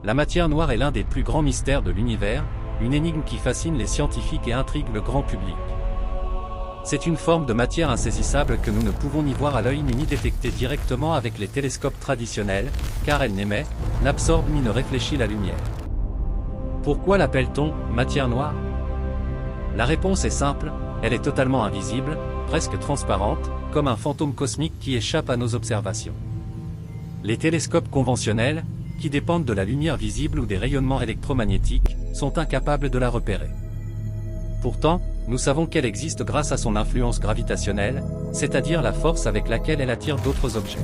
La matière noire est l'un des plus grands mystères de l'univers, une énigme qui fascine les scientifiques et intrigue le grand public. C'est une forme de matière insaisissable que nous ne pouvons ni voir à l'œil ni détecter directement avec les télescopes traditionnels, car elle n'émet, n'absorbe ni ne réfléchit la lumière. Pourquoi l'appelle-t-on matière noire? La réponse est simple, elle est totalement invisible, presque transparente, comme un fantôme cosmique qui échappe à nos observations. Les télescopes conventionnels, qui dépendent de la lumière visible ou des rayonnements électromagnétiques, sont incapables de la repérer. Pourtant, nous savons qu'elle existe grâce à son influence gravitationnelle, c'est-à-dire la force avec laquelle elle attire d'autres objets.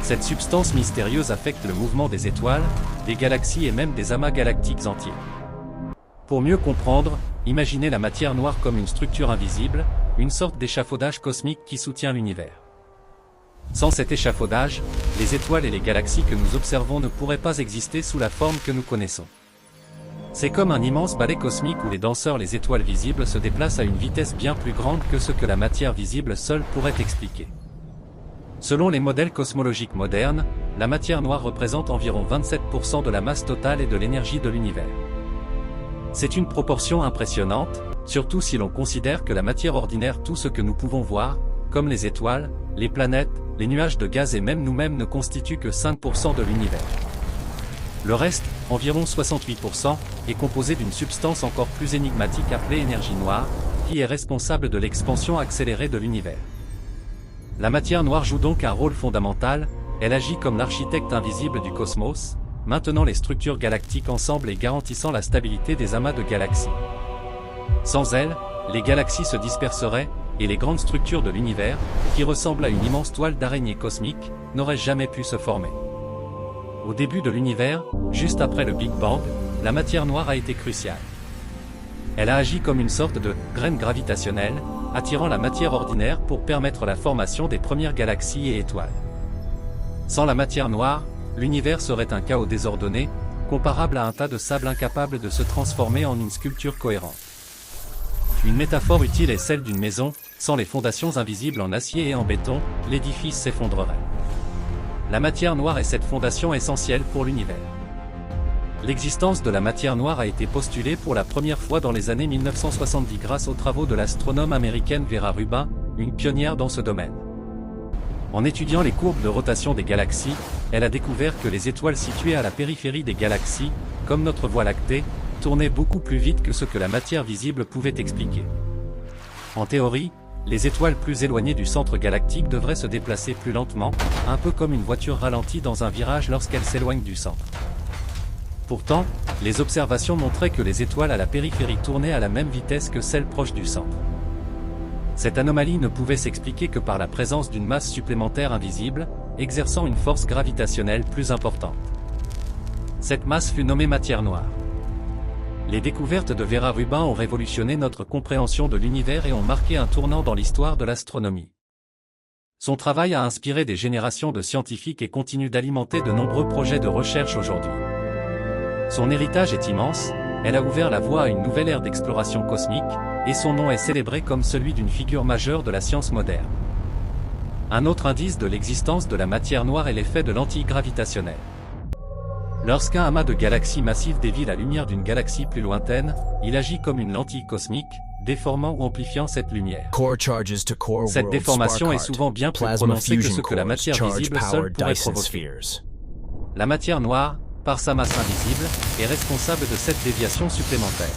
Cette substance mystérieuse affecte le mouvement des étoiles, des galaxies et même des amas galactiques entiers. Pour mieux comprendre, imaginez la matière noire comme une structure invisible, une sorte d'échafaudage cosmique qui soutient l'univers. Sans cet échafaudage, les étoiles et les galaxies que nous observons ne pourraient pas exister sous la forme que nous connaissons. C'est comme un immense ballet cosmique où les danseurs, les étoiles visibles, se déplacent à une vitesse bien plus grande que ce que la matière visible seule pourrait expliquer. Selon les modèles cosmologiques modernes, la matière noire représente environ 27% de la masse totale et de l'énergie de l'univers. C'est une proportion impressionnante, surtout si l'on considère que la matière ordinaire, tout ce que nous pouvons voir, comme les étoiles, les planètes, les nuages de gaz et même nous-mêmes ne constituent que 5% de l'univers. Le reste, environ 68%, est composé d'une substance encore plus énigmatique appelée énergie noire, qui est responsable de l'expansion accélérée de l'univers. La matière noire joue donc un rôle fondamental, elle agit comme l'architecte invisible du cosmos, maintenant les structures galactiques ensemble et garantissant la stabilité des amas de galaxies. Sans elle, les galaxies se disperseraient, et les grandes structures de l'univers, qui ressemblent à une immense toile d'araignée cosmique, n'auraient jamais pu se former. Au début de l'univers, juste après le Big Bang, la matière noire a été cruciale. Elle a agi comme une sorte de graine gravitationnelle, attirant la matière ordinaire pour permettre la formation des premières galaxies et étoiles. Sans la matière noire, l'univers serait un chaos désordonné, comparable à un tas de sable incapable de se transformer en une sculpture cohérente. Une métaphore utile est celle d'une maison, sans les fondations invisibles en acier et en béton, l'édifice s'effondrerait. La matière noire est cette fondation essentielle pour l'univers. L'existence de la matière noire a été postulée pour la première fois dans les années 1970 grâce aux travaux de l'astronome américaine Vera Rubin, une pionnière dans ce domaine. En étudiant les courbes de rotation des galaxies, elle a découvert que les étoiles situées à la périphérie des galaxies, comme notre Voie lactée, tournaient beaucoup plus vite que ce que la matière visible pouvait expliquer. En théorie, les étoiles plus éloignées du centre galactique devraient se déplacer plus lentement, un peu comme une voiture ralentie dans un virage lorsqu'elle s'éloigne du centre. Pourtant, les observations montraient que les étoiles à la périphérie tournaient à la même vitesse que celles proches du centre. Cette anomalie ne pouvait s'expliquer que par la présence d'une masse supplémentaire invisible, exerçant une force gravitationnelle plus importante. Cette masse fut nommée matière noire. Les découvertes de Vera Rubin ont révolutionné notre compréhension de l'univers et ont marqué un tournant dans l'histoire de l'astronomie. Son travail a inspiré des générations de scientifiques et continue d'alimenter de nombreux projets de recherche aujourd'hui. Son héritage est immense, elle a ouvert la voie à une nouvelle ère d'exploration cosmique, et son nom est célébré comme celui d'une figure majeure de la science moderne. Un autre indice de l'existence de la matière noire est l'effet de lentille gravitationnelle. Lorsqu'un amas de galaxies massives dévie la lumière d'une galaxie plus lointaine, il agit comme une lentille cosmique, déformant ou amplifiant cette lumière. Cette déformation est souvent bien plus prononcée que ce que la matière visible seule pourrait provoquer. La matière noire, par sa masse invisible, est responsable de cette déviation supplémentaire.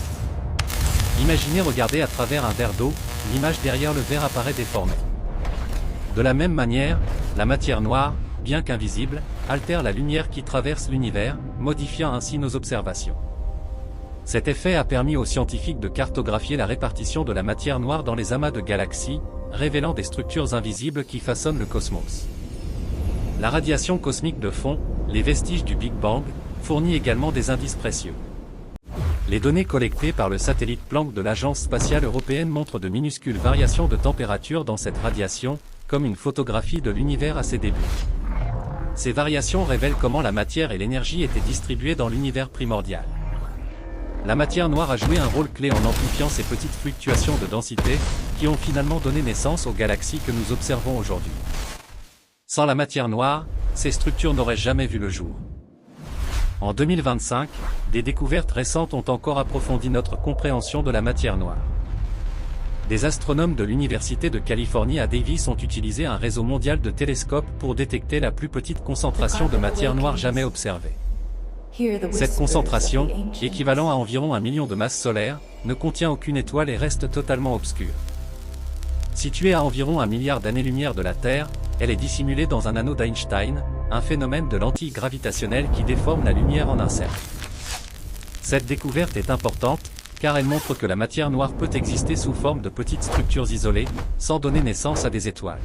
Imaginez regarder à travers un verre d'eau, l'image derrière le verre apparaît déformée. De la même manière, la matière noire, bien qu'invisible, altère la lumière qui traverse l'univers, modifiant ainsi nos observations. Cet effet a permis aux scientifiques de cartographier la répartition de la matière noire dans les amas de galaxies, révélant des structures invisibles qui façonnent le cosmos. La radiation cosmique de fond, les vestiges du Big Bang, fournit également des indices précieux. Les données collectées par le satellite Planck de l'Agence spatiale européenne montrent de minuscules variations de température dans cette radiation, comme une photographie de l'univers à ses débuts. Ces variations révèlent comment la matière et l'énergie étaient distribuées dans l'univers primordial. La matière noire a joué un rôle clé en amplifiant ces petites fluctuations de densité, qui ont finalement donné naissance aux galaxies que nous observons aujourd'hui. Sans la matière noire, ces structures n'auraient jamais vu le jour. En 2025, des découvertes récentes ont encore approfondi notre compréhension de la matière noire. Des astronomes de l'Université de Californie à Davis ont utilisé un réseau mondial de télescopes pour détecter la plus petite concentration de matière noire jamais observée. Cette concentration, équivalent à environ 1 million de masses solaires, ne contient aucune étoile et reste totalement obscure. Située à environ 1 milliard d'années-lumière de la Terre, elle est dissimulée dans un anneau d'Einstein, un phénomène de lentille gravitationnelle qui déforme la lumière en un cercle. Cette découverte est importante, car elle montre que la matière noire peut exister sous forme de petites structures isolées, sans donner naissance à des étoiles.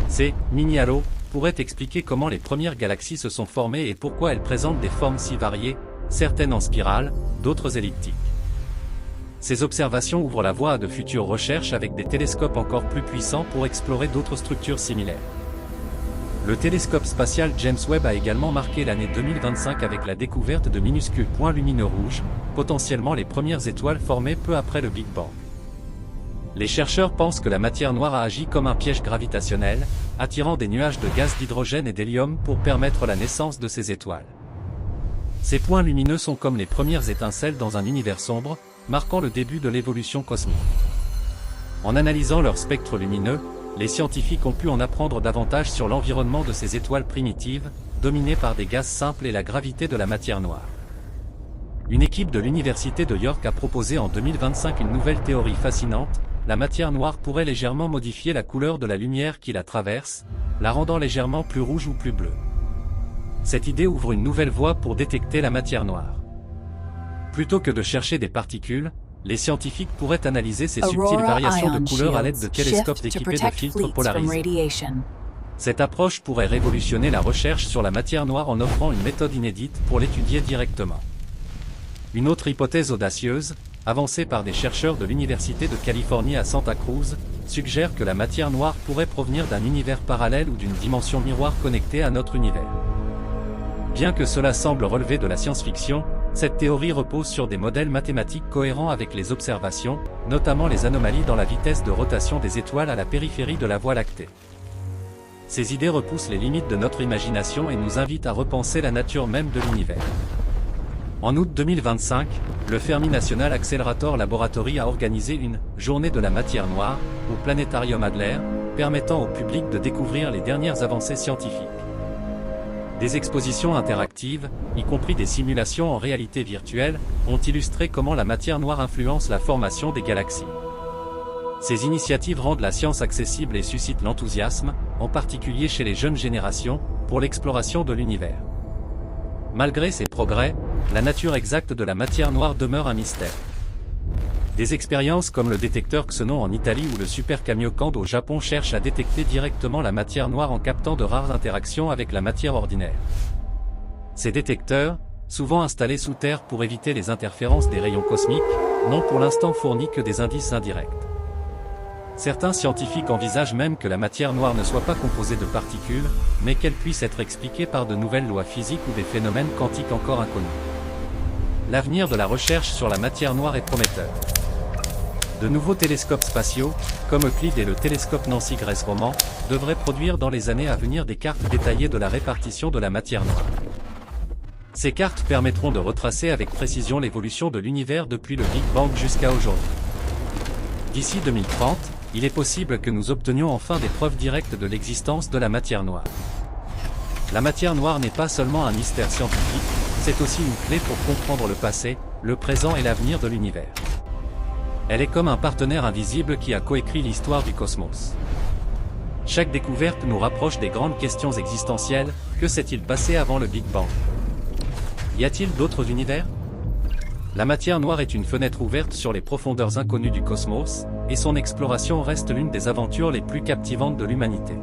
Ces mini-halos pourraient expliquer comment les premières galaxies se sont formées et pourquoi elles présentent des formes si variées, certaines en spirale, d'autres elliptiques. Ces observations ouvrent la voie à de futures recherches avec des télescopes encore plus puissants pour explorer d'autres structures similaires. Le télescope spatial James Webb a également marqué l'année 2025 avec la découverte de minuscules points lumineux rouges, potentiellement les premières étoiles formées peu après le Big Bang. Les chercheurs pensent que la matière noire a agi comme un piège gravitationnel, attirant des nuages de gaz d'hydrogène et d'hélium pour permettre la naissance de ces étoiles. Ces points lumineux sont comme les premières étincelles dans un univers sombre, marquant le début de l'évolution cosmique. En analysant leur spectre lumineux, les scientifiques ont pu en apprendre davantage sur l'environnement de ces étoiles primitives, dominées par des gaz simples et la gravité de la matière noire. Une équipe de l'Université de York a proposé en 2025 une nouvelle théorie fascinante: la matière noire pourrait légèrement modifier la couleur de la lumière qui la traverse, la rendant légèrement plus rouge ou plus bleue. Cette idée ouvre une nouvelle voie pour détecter la matière noire. Plutôt que de chercher des particules, les scientifiques pourraient analyser ces subtiles variations de couleur à l'aide de télescopes équipés de filtres polarisés. Cette approche pourrait révolutionner la recherche sur la matière noire en offrant une méthode inédite pour l'étudier directement. Une autre hypothèse audacieuse, avancée par des chercheurs de l'Université de Californie à Santa Cruz, suggère que la matière noire pourrait provenir d'un univers parallèle ou d'une dimension miroir connectée à notre univers. Bien que cela semble relever de la science-fiction, cette théorie repose sur des modèles mathématiques cohérents avec les observations, notamment les anomalies dans la vitesse de rotation des étoiles à la périphérie de la Voie lactée. Ces idées repoussent les limites de notre imagination et nous invitent à repenser la nature même de l'univers. En août 2025, le Fermi National Accelerator Laboratory a organisé une « Journée de la matière noire » au Planétarium Adler, permettant au public de découvrir les dernières avancées scientifiques. Des expositions interactives, y compris des simulations en réalité virtuelle, ont illustré comment la matière noire influence la formation des galaxies. Ces initiatives rendent la science accessible et suscitent l'enthousiasme, en particulier chez les jeunes générations, pour l'exploration de l'univers. Malgré ces progrès, la nature exacte de la matière noire demeure un mystère. Des expériences comme le détecteur Xenon en Italie ou le Super Kamiokande au Japon cherchent à détecter directement la matière noire en captant de rares interactions avec la matière ordinaire. Ces détecteurs, souvent installés sous terre pour éviter les interférences des rayons cosmiques, n'ont pour l'instant fourni que des indices indirects. Certains scientifiques envisagent même que la matière noire ne soit pas composée de particules, mais qu'elle puisse être expliquée par de nouvelles lois physiques ou des phénomènes quantiques encore inconnus. L'avenir de la recherche sur la matière noire est prometteur. De nouveaux télescopes spatiaux, comme Euclide et le télescope Nancy Grace Roman, devraient produire dans les années à venir des cartes détaillées de la répartition de la matière noire. Ces cartes permettront de retracer avec précision l'évolution de l'univers depuis le Big Bang jusqu'à aujourd'hui. D'ici 2030, il est possible que nous obtenions enfin des preuves directes de l'existence de la matière noire. La matière noire n'est pas seulement un mystère scientifique, c'est aussi une clé pour comprendre le passé, le présent et l'avenir de l'univers. Elle est comme un partenaire invisible qui a coécrit l'histoire du cosmos. Chaque découverte nous rapproche des grandes questions existentielles. Que s'est-il passé avant le Big Bang? Y a-t-il d'autres univers? La matière noire est une fenêtre ouverte sur les profondeurs inconnues du cosmos, et son exploration reste l'une des aventures les plus captivantes de l'humanité.